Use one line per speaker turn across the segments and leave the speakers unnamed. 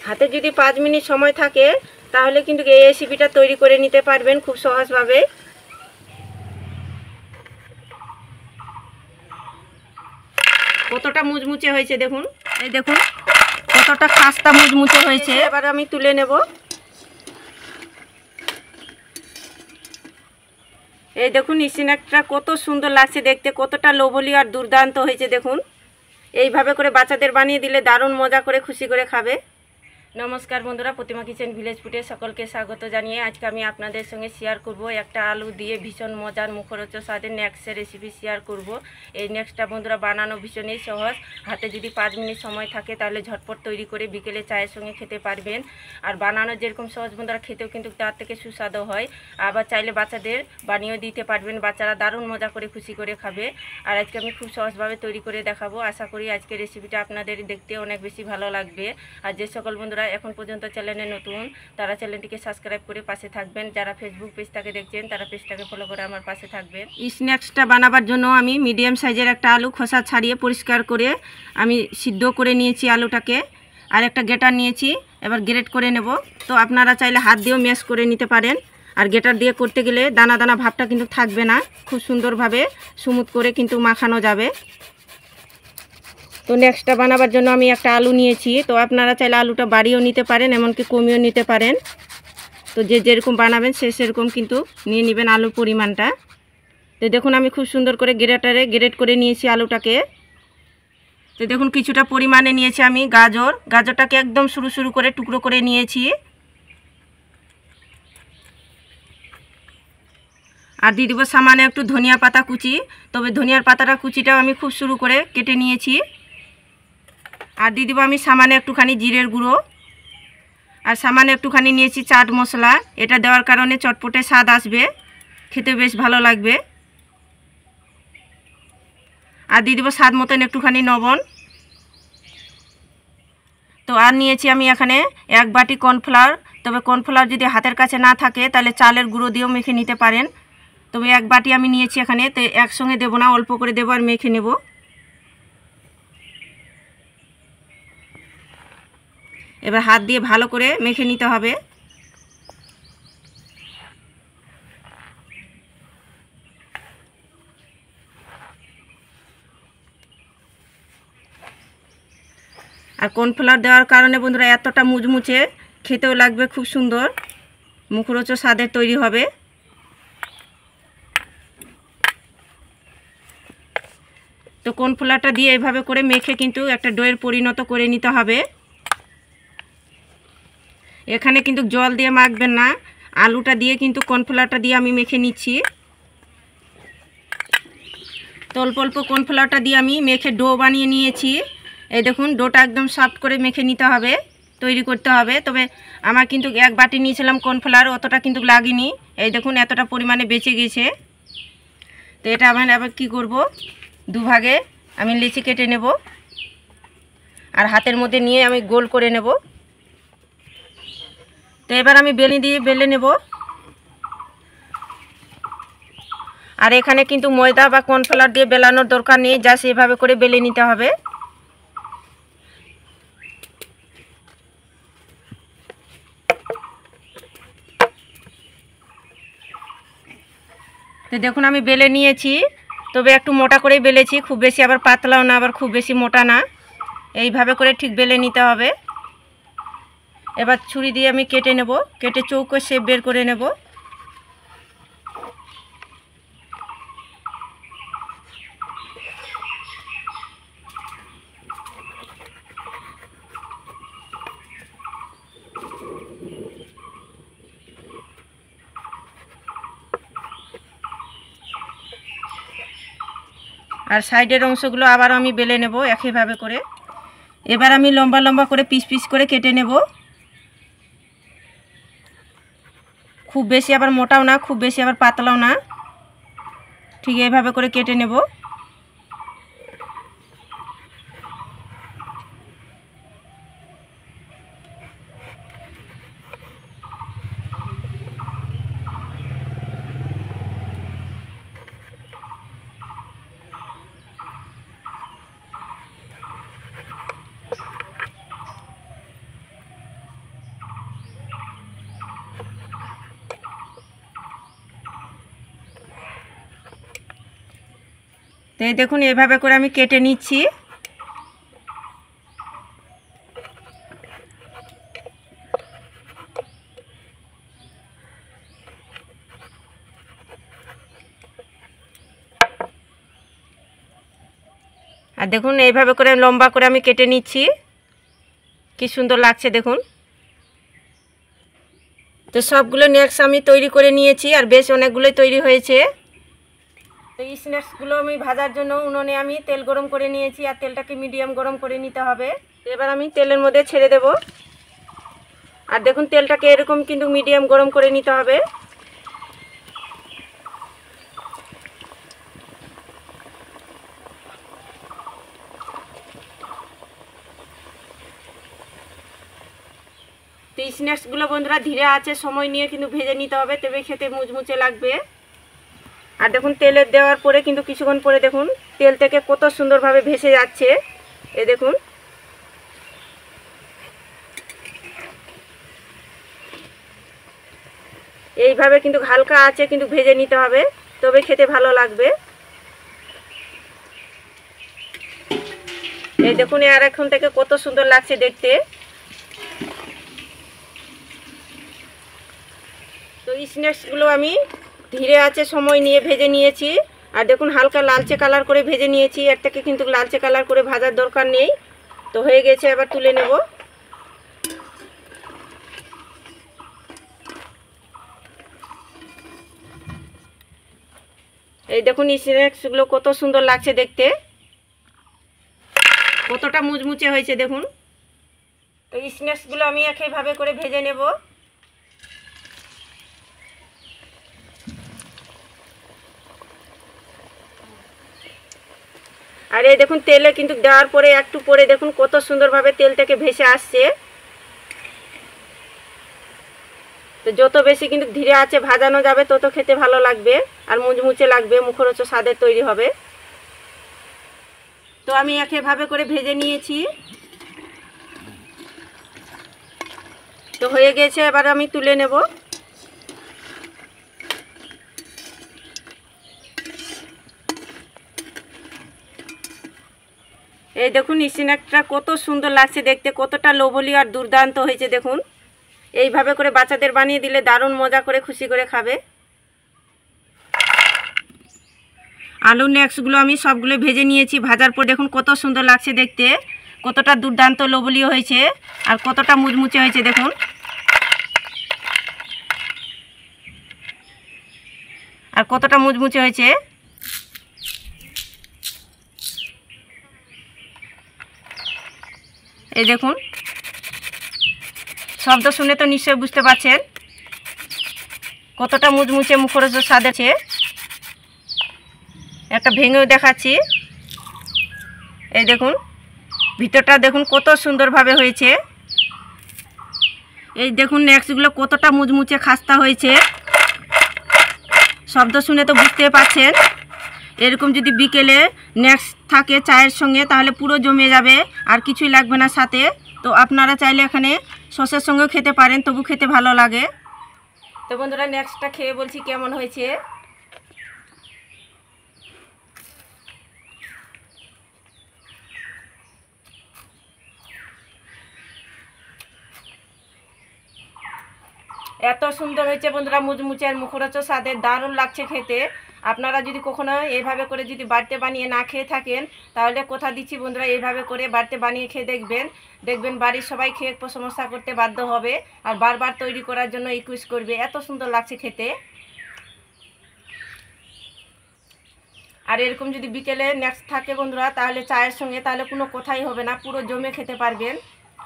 হাতে যদি 5 মিনিট সময় থাকে তাহলে কিন্তু এই রেসিপিটা তৈরি করে নিতে পারবেন খুব সহজভাবে। কতটা মুচমুচে হয়েছে দেখুন, এই দেখুন কতটা খাস্তা মুচমুচে হয়েছে। এবার আমি তুলে নেব। এই দেখুন স্ন্যাকটা কত সুন্দর লাগছে দেখতে, কতটা লোভনীয় আর দুর্দান্ত হয়েছে দেখুন। এইভাবে করে বাচ্চাদের বানিয়ে দিলে দারুণ মজা করে খুশি করে খাবে। নমস্কার বন্ধুরা, প্রতিমা কিচেন ভিলেজ ফুডে সকলকে স্বাগত জানিয়ে আজকে আমি আপনাদের সঙ্গে শেয়ার করব একটা আলু দিয়ে ভীষণ মজার মুখরোচক স্বাদের নেক্সটের রেসিপি শেয়ার করব। এই নেক্সটটা বন্ধুরা বানানো ভীষণই সহজ, হাতে যদি 5 মিনিট সময় থাকে তাহলে ঝটপট তৈরি করে বিকেলে চায়ের সঙ্গে খেতে পারবেন। আর বানানো যেরকম সহজ বন্ধুরা, খেতেও কিন্তু তার থেকে সুস্বাদু হয়। আবার চাইলে বাচ্চাদের বানিয়েও দিতে পারবেন, বাচ্চারা দারুণ মজা করে খুশি করে খাবে। আর আজকে আমি খুব সহজভাবে তৈরি করে দেখাবো। আশা করি আজকের রেসিপিটা আপনাদের দেখতে অনেক বেশি ভালো লাগবে। আর যে সকল বন্ধুরা এখন পর্যন্ত চ্যানেলে নতুন তারা চ্যানেলটিকে সাবস্ক্রাইব করে পাশে থাকবেন, যারা ফেসবুক পেজটাকে দেখছেন তারা পেজটাকে ফলো করে আমার পাশে থাকবেন। স্ন্যাক্সটা বানাবার জন্য আমি মিডিয়াম সাইজের একটা আলু খোসা ছাড়িয়ে পরিষ্কার করে আমি সিদ্ধ করে নিয়েছি আলুটাকে, আর একটা গ্রেটার নিয়েছি, এবার গ্রেট করে নেব। তো আপনারা চাইলে হাত দিয়েও ম্যাশ করে নিতে পারেন। আর গ্রেটার দিয়ে করতে গেলে দানা দানা ভাবটা কিন্তু থাকবে না, খুব সুন্দরভাবে স্মুথ করে কিন্তু মাখানো যাবে। তো নেক্সটটা বানাবার জন্য আমি একটা আলু নিয়েছি, তো আপনারা চাইলে আলুটা বাড়িয়েও নিতে পারেন, এমনকি কমিয়েও নিতে পারেন। তো যে যেরকম বানাবেন সেরকম কিন্তু নিয়ে নেবেন আলুর পরিমাণটা। তো দেখুন আমি খুব সুন্দর করে গ্রেটারে গ্রেট করে নিয়েছি আলুটাকে। তো দেখুন কিছুটা পরিমাণে নিয়েছি আমি গাজরটাকে একদম সরু সরু করে টুকরো করে নিয়েছি। আর দিয়ে দেবো সামান্য একটু ধনিয়া পাতা কুচি, তবে ধনিয়ার পাতাটা কুচিটাও আমি খুব সরু করে কেটে নিয়েছি। আর দিয়ে দেবো আমি সামান্য একটুখানি জিরের গুঁড়ো, আর সামান্য একটুখানি নিয়েছি চাট মশলা। এটা দেওয়ার কারণে চটপটে স্বাদ আসবে, খেতে বেশ ভালো লাগবে। আর দিয়ে দেবো স্বাদ মতন একটুখানি লবণ। তো আর নিয়েছি আমি এখানে 1 বাটি কর্নফ্লাওয়ার, তবে কর্নফ্লাওয়ার যদি হাতের কাছে না থাকে তাহলে চালের গুঁড়ো দিয়েও মেখে নিতে পারেন। তবে 1 বাটি আমি নিয়েছি এখানে, তো একসঙ্গে দেবো না, অল্প করে দেবো আর মেখে নেব। এবার হাত দিয়ে ভালো করে মেখে নিতে হবে। আর কর্নফ্লাওয়ার দেওয়ার কারণে বন্ধুরা এতটা মুচমুচে, খেতেও লাগবে খুব সুন্দর, মুখরোচক স্বাদের তৈরি হবে। তো কর্নফ্লাওয়ারটা দিয়ে এভাবে করে মেখে কিন্তু একটা ডোয়ের পরিণত করে নিতে হবে। এখানে কিন্তু জল দিয়ে মাখবেন না, আলুটা দিয়ে কিন্তু কর্নফ্লাওয়ারটা দিয়ে আমি মেখে নিচ্ছি। তো অল্প অল্প কর্নফ্লাওয়ারটা দিয়ে আমি মেখে ডো বানিয়ে নিয়েছি। এই দেখুন ডোটা একদম সফট করে মেখে নিতে হবে, তৈরি করতে হবে। তবে আমার কিন্তু 1 বাটি নিয়েছিলাম কর্নফ্লাওয়ার, অতটা কিন্তু লাগেনি। এই দেখুন এতটা পরিমাণে বেঁচে গেছে। তো এটা আবার কি করব, দুভাগে আমি লেচি কেটে নেব, আর হাতের মধ্যে নিয়ে আমি গোল করে নেব। তো এবার আমি বেলে দিয়ে বেলে নেব। আর এখানে কিন্তু ময়দা বা কর্নফ্লাওয়ার দিয়ে বেলানোর দরকার নেই, জাস্ট এভাবে করে বেলে নিতে হবে। তো দেখুন আমি বেলে নিয়েছি, তবে একটু মোটা করেই বেলেছি, খুব বেশি আবার পাতলাও না আবার খুব বেশি মোটা না, এইভাবে করে ঠিক বেলে নিতে হবে। এবার ছুরি দিয়ে আমি কেটে নেব, কেটে চৌকো শেপ বের করে নেব। আর সাইডের অংশগুলো আবার আমি বেলে নেব একইভাবে করে। এবার আমি লম্বা লম্বা করে পিস পিস করে কেটে নেব, খুব বেশি আবার মোটাও না খুব বেশি আবার পাতলাও না, ঠিক এইভাবে করে কেটে নেব। তো এই দেখুন এইভাবে করে আমি কেটে নিচ্ছি। আর দেখুন এইভাবে করে লম্বা করে আমি কেটে নিচ্ছি, কি সুন্দর লাগছে দেখুন। তো সবগুলো নেক্সট আমি তৈরি করে নিয়েছি, আর বেশ অনেকগুলোই তৈরি হয়েছে। তো এই স্ন্যাক্সগুলো আমি ভাজার জন্য উনুনে আমি তেল গরম করে নিয়েছি, আর তেলটাকে মিডিয়াম গরম করে নিতে হবে। এবার আমি তেলের মধ্যে ছেড়ে দেব। আর দেখুন তেলটাকে এরকম কিন্তু মিডিয়াম গরম করে নিতে হবে। তো এই স্ন্যাক্সগুলো বন্ধুরা ধীরে আছে সময় নিয়ে কিন্তু ভেজে নিতে হবে, তবে খেতে মুচমুচে লাগবে। আর দেখুন তেলের দেওয়ার পরে কিন্তু কিছুক্ষণ পরে দেখুন তেল থেকে কত সুন্দরভাবে ভেসে যাচ্ছে। এই দেখুন এইভাবে কিন্তু হালকা আছে কিন্তু ভেজে নিতে হবে, তবে খেতে ভালো লাগবে। এই দেখুন আর এখন থেকে কত সুন্দর লাগছে দেখতে। তো এই স্ন্যাক্সগুলো আমি ধীরে আছে সময় নিয়ে ভেজে নিয়েছি। আর দেখুন হালকা লালচে কালার করে ভেজে নিয়েছি, এর থেকে কিন্তু লালচে কালার করে ভাজার দরকার নেই। তো হয়ে গেছে, এবার তুলে নেব। এই দেখুন এই স্ন্যাক্সগুলো কত সুন্দর লাগছে দেখতে, কতটা মুচমুচে হয়েছে দেখুন। তো এই স্ন্যাক্সগুলো আমি একইভাবে করে ভেজে নেব। আর এই দেখুন তেলে কিন্তু দেওয়ার পরে একটু পরে দেখুন কত সুন্দরভাবে তেল থেকে ভেসে আসছে। তো যত বেশি কিন্তু ধীরে আছে ভাজানো যাবে তত খেতে ভালো লাগবে আর মুচমুচে লাগবে, মুখরোচক স্বাদের তৈরি হবে। তো আমি একইভাবে করে ভেজে নিয়েছি। তো হয়ে গেছে, এবার আমি তুলে নেব। এই দেখুন এই স্ন্যাকটা কত সুন্দর লাগছে দেখতে, কতটা লোভনীয় আর দুর্দান্ত হয়েছে দেখুন। এইভাবে করে বাচ্চাদের বানিয়ে দিলে দারুণ মজা করে খুশি করে খাবে। আলু নেক্সগুলো আমি সবগুলো ভেজে নিয়েছি, ভাজার পর দেখুন কত সুন্দর লাগছে দেখতে, কতটা দুর্দান্ত লোভনীয় হয়েছে আর কতটা মুচমুচে হয়েছে দেখুন। আর কতটা মুচমুচে হয়েছে। এই দেখুন শব্দ শুনে তো নিশ্চয়ই বুঝতে পারছেন কতটা মুচমুচে মুখরোচক স্বাদ আছে। একটা ভেঙেও দেখাচ্ছি। এই দেখুন ভিতরটা দেখুন কত সুন্দরভাবে হয়েছে। এই দেখুন নেক্সটগুলো কতটা মুচমুচে খাস্তা হয়েছে, শব্দ শুনে তো বুঝতে পারছেন। এরকম যদি বিকেলে নেক্সট থাকে চায়ের সঙ্গে তাহলে পুরো জমে যাবে আর কিছুই লাগবে না সাথে। তো আপনারা চাইলে এখানে সসের সঙ্গেও খেতে পারেন, তবু খেতে ভালো লাগে। তো বন্ধুরা নেক্সটটা খেয়ে বলছি কেমন হয়েছে। এত সুন্দর হয়েছে বন্ধুরা, মুচমুচে আর মুখরোচক স্বাদের, দারুণ লাগছে খেতে। আপনারা যদি কখনো এইভাবে করে যদি বাড়িতে বানিয়ে না খেয়ে থাকেন তাহলে কথা দিচ্ছি বন্ধুরা এইভাবে করে বাড়িতে বানিয়ে খেয়ে দেখবেন বাড়ির সবাই খেয়ে প্রশংসা করতে বাধ্য হবে আর বারবার তৈরি করার জন্য রিকোয়েস্ট করবে, এত সুন্দর লাগছে খেতে। আর এরকম যদি বিকেলে নেক্সট থাকে বন্ধুরা তাহলে চায়ের সঙ্গে তাহলে কোনো কথাই হবে না, পুরো জমে খেতে পারবেন।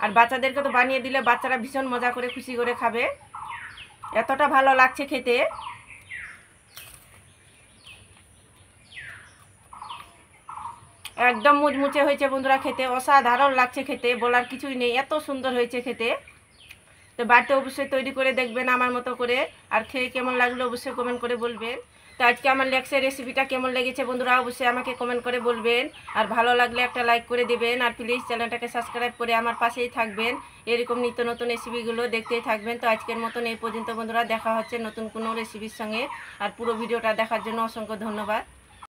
আর বাচ্চাদেরকে তো বানিয়ে দিলে বাচ্চারা ভীষণ মজা করে খুশি করে খাবে, এতটা ভালো লাগছে খেতে। একদম মুচমুচে হয়েছে বন্ধুরা, খেতে অসাধারণ লাগছে খেতে, বলার কিছুই নেই, এত সুন্দর হয়েছে খেতে। তো বাড়িতে অবশ্যই তৈরি করে দেখবেন আমার মতো করে, আর খেয়ে কেমন লাগলো অবশ্যই কমেন্ট করে বলবেন। তো আজকে আমার লেক্সের রেসিপিটা কেমন লেগেছে বন্ধুরা অবশ্যই আমাকে কমেন্ট করে বলবেন, আর ভালো লাগলে একটা লাইক করে দেবেন, আর প্লিজ চ্যানেলটাকে সাবস্ক্রাইব করে আমার পাশেই থাকবেন, এরকম নিত্য নতুন রেসিপিগুলো দেখতেই থাকবেন। তো আজকের মতন এই পর্যন্ত বন্ধুরা, দেখা হচ্ছে নতুন কোনো রেসিপির সঙ্গে। আর পুরো ভিডিওটা দেখার জন্য অসংখ্য ধন্যবাদ।